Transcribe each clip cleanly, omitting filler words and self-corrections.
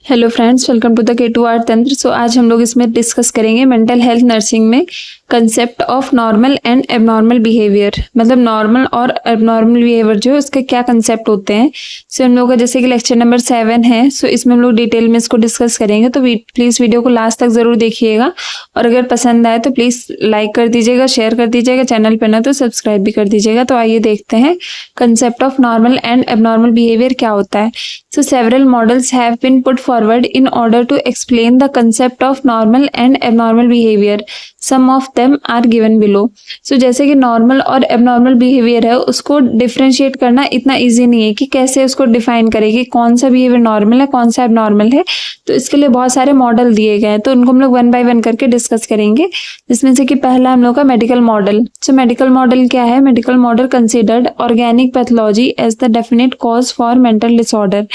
Hello friends, welcome to the K2R Tantra. So आज हम लोग इसमें डिस्कस करेंगे मेंटल हेल्थ नर्सिंग में concept of normal and abnormal behaviour. मतलब नॉर्मल और एबनॉर्मल बिहेवियर जो है उसके क्या कंसेप्ट होते हैं। सो हम लोग का जैसे कि लेक्चर नंबर 7 है, सो इसमें हम लोग डिटेल में इसको डिस्कस करेंगे। तो प्लीज़ वीडियो को लास्ट तक ज़रूर देखिएगा और अगर पसंद आए तो प्लीज़ लाइक कर दीजिएगा, शेयर कर दीजिएगा, चैनल पर ना तो सब्सक्राइब भी कर दीजिएगा। तो आइए देखते हैं concept of normal and abnormal behaviour क्या होता है। So several models have been put forward in order to explain the concept of normal and abnormal behavior. Some of them are given below. So जैसे कि normal और abnormal behavior है, उसको differentiate करना इतना easy नहीं है कि कैसे उसको define करें कि कौन सा behavior normal है, कौन सा abnormal है। तो इसके लिए बहुत सारे मॉडल दिए गए हैं, तो उनको हम लोग वन बाय वन करके डिस्कस करेंगे। जिसमें से कि पहला हम लोग का medical model. So medical model क्या है? Medical model considered organic pathology as the definite cause for mental disorder.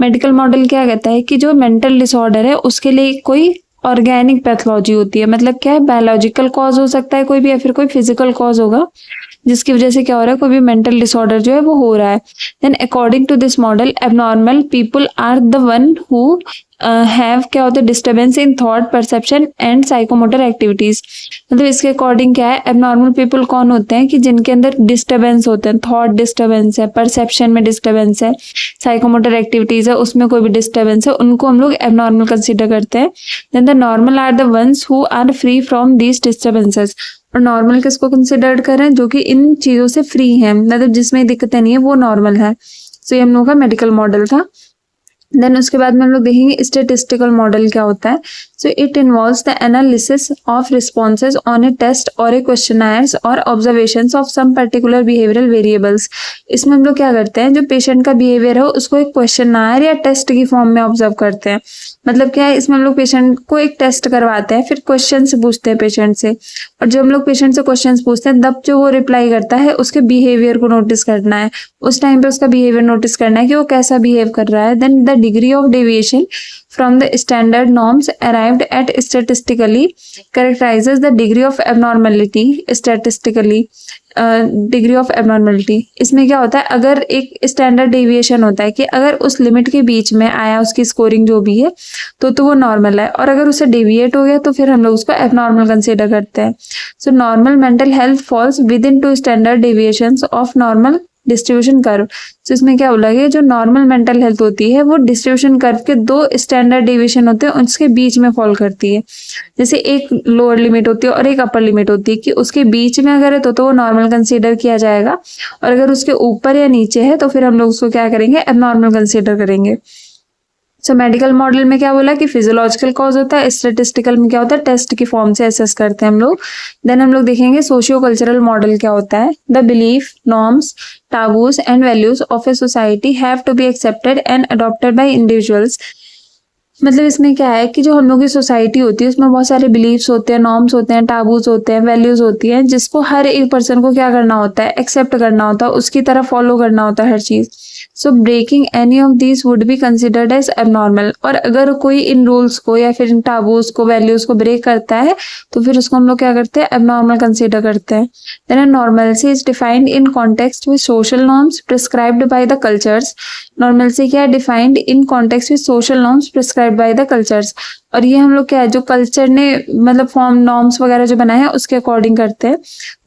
Medical model क्या कहता है कि जो मेंटल डिसऑर्डर है उसके लिए कोई ऑर्गेनिक पैथोलॉजी होती है। मतलब क्या है? बायोलॉजिकल कॉज हो सकता है कोई भी, या फिर कोई फिजिकल कॉज होगा जिसकी वजह से क्या हो रहा है, कोई भी मेंटल डिसऑर्डर जो है वो हो रहा है। Then according to this model abnormal people are the one who have क्या होता है disturbance in thought, perception and psychomotor activities. मतलब इसके अकॉर्डिंग क्या है, एबनॉर्मल पीपल कौन होते हैं कि जिनके अंदर डिस्टर्बेंस होते हैं, थॉट डिस्टर्बेंस है, परसेप्शन में डिस्टर्बेंस है, साइकोमोटर एक्टिविटीज है उसमें कोई भी डिस्टर्बेंस है, उनको हम लोग एबनॉर्मल कंसिडर करते हैं। Then the normal are the ones who are free from these disturbances. और नॉर्मल किसको कंसिडर करें? जो कि इन चीजों से फ्री है, मतलब जिसमें दिक्कतें नहीं है, वो नॉर्मल है। सो ये हम लोग का मेडिकल मॉडल था। देन उसके बाद में हम लोग देखेंगे स्टेटिस्टिकल मॉडल क्या होता है। So it involves the analysis of responses on a test और ए क्वेश्चनर्स और observations of some particular behavioural variables. इसमें हम लोग क्या करते हैं, जो पेशेंट का बिहेवियर है उसको एक क्वेश्चनर या टेस्ट की फॉर्म में ऑब्जर्व करते हैं। मतलब क्या है, इसमें हम लोग पेशेंट को एक टेस्ट करवाते हैं, फिर क्वेश्चन पूछते हैं पेशेंट से, और जब हम लोग पेशेंट से क्वेश्चन पूछते हैं तब जो वो रिप्लाई करता है उसके बिहेवियर को नोटिस करना है। उस टाइम पे उसका बिहेवियर नोटिस करना है कि वो कैसा बिहेव कर रहा है। Then the degree of deviation from the standard norms arrived at statistically characterizes the degree of abnormality statistically degree of abnormality. इसमें क्या होता है, अगर एक स्टैंडर्ड डेविएशन होता है कि अगर उस लिमिट के बीच में आया उसकी स्कोरिंग जो भी है तो वो नॉर्मल है, और अगर उससे डेविएट हो गया तो फिर हम लोग उसको एबनॉर्मल कंसीडर करते हैं। So normal mental health falls within 2 standard deviations of normal distribution curve. तो इसमें क्या बोला गया, जो नॉर्मल मेंटल हेल्थ होती है वो डिस्ट्रीब्यूशन कर्व के 2 स्टैंडर्ड डेविएशन होते हैं उसके बीच में फॉल करती है। जैसे एक लोअर लिमिट होती है और एक अपर लिमिट होती है कि उसके बीच में अगर है तो वो नॉर्मल कंसीडर किया जाएगा, और अगर उसके ऊपर या नीचे है तो फिर हम लोग उसको क्या करेंगे, एबनॉर्मल कंसीडर करेंगे। सो मेडिकल मॉडल में क्या बोला कि फिजियोलॉजिकल कॉज होता है, स्टैटिस्टिकल में क्या होता है, टेस्ट की फॉर्म से असेस करते हैं हम लोग। देन हम लोग देखेंगे सोशियो कल्चरल मॉडल क्या होता है। The belief, norms, taboos and values of a society have to be accepted and adopted by individuals। मतलब इसमें क्या है कि जो हम लोग की सोसाइटी होती है उसमें बहुत सारे बिलीव्स होते हैं, नॉर्म्स होते हैं, टाबूज होते हैं, वैल्यूज होती हैं, जिसको हर एक पर्सन को क्या करना होता है, एक्सेप्ट करना होता है, उसकी तरह फॉलो करना होता है हर चीज। So breaking any of these would be considered as abnormal. और अगर कोई इन रूल्स को या फिर इन टाबूज को, वैल्यूज को ब्रेक करता है तो फिर उसको हम लोग क्या करते हैं, एबनॉर्मल कंसिडर करते हैं। Then normalcy is defined in context with social norms prescribed by the cultures. Normalcy क्या है, defined in context with social norms prescribed by the cultures. और ये हम लोग क्या है, जो कल्चर ने मतलब फॉर्म, नॉर्म्स वगैरह जो बनाए हैं उसके अकॉर्डिंग करते हैं।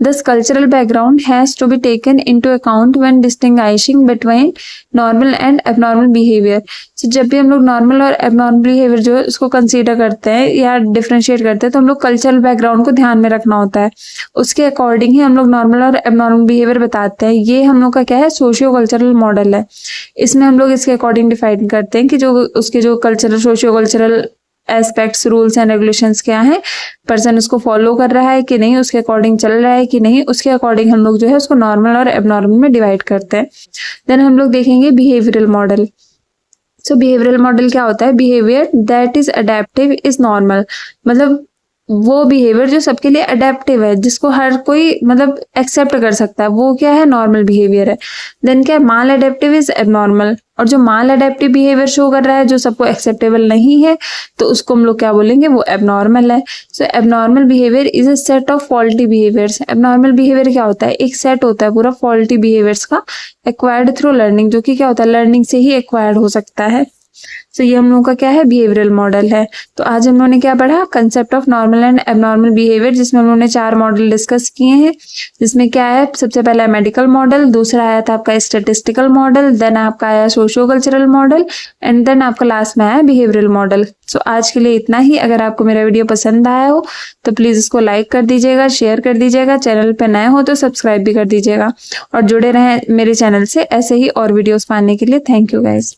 This cultural background has to be taken into account when distinguishing between normal and abnormal behaviour. तो जब भी हम लोग नॉर्मल और एबनॉर्मल बिहेवियर जो है उसको कंसीडर करते हैं या डिफरेंशिएट करते हैं तो हम लोग कल्चरल बैकग्राउंड को ध्यान में रखना होता है। उसके अकॉर्डिंग ही हम लोग नॉर्मल और एबनॉर्मल बिहेवियर बताते हैं। ये हम लोग का क्या है, सोशियो कल्चरल मॉडल है। इसमें हम लोग इसके अकॉर्डिंग डिफाइन करते हैं कि जो उसके जो cultural, socio cultural aspects, rules and regulations क्या हैं, पर्सन उसको फॉलो कर रहा है कि नहीं, उसके अकॉर्डिंग चल रहा है कि नहीं, उसके अकॉर्डिंग हम लोग जो है उसको नॉर्मल और एबनॉर्मल में डिवाइड करते हैं। देन हम लोग देखेंगे बिहेवियरल मॉडल। सो बिहेवियरल मॉडल क्या होता है, behaviour that is adaptive is normal. मतलब वो बिहेवियर जो सबके लिए अडेप्टिव है, जिसको हर कोई मतलब एक्सेप्ट कर सकता है, वो क्या है, नॉर्मल बिहेवियर है। देन क्या है, माल अडेप्टिव इज एबनॉर्मल। और जो माल अडेप्टिव बिहेवियर शो कर रहा है, जो सबको एक्सेप्टेबल नहीं है, तो उसको हम लोग क्या बोलेंगे, वो एबनॉर्मल है। So abnormal behaviour is a set of faulty behaviours. Abnormal behaviour क्या होता है, एक सेट होता है पूरा फॉल्टी बिहेवियर्स का, एक्वायर्ड थ्रू लर्निंग, जो कि क्या होता है, लर्निंग से ही एक्वायर्ड हो सकता है। सो ये हम लोगों का क्या है, बिहेवियरल मॉडल है। तो आज हम लोगों ने क्या पढ़ा, concept of normal and abnormal behaviour, जिसमें हम लोगों ने 4 मॉडल डिस्कस किए हैं। जिसमें क्या है, सबसे पहला मेडिकल मॉडल, दूसरा आया था आपका स्टैटिस्टिकल मॉडल, देन आपका आया socio cultural model and then आपका लास्ट में आया बिहेवियरल मॉडल। सो आज के लिए इतना ही। अगर आपको मेरा वीडियो पसंद आया हो तो प्लीज़ इसको लाइक कर दीजिएगा, शेयर कर दीजिएगा, चैनल पे नए हो तो सब्सक्राइब भी कर दीजिएगा और जुड़े रहें मेरे चैनल से ऐसे ही और वीडियोस पाने के लिए। Thank you guys.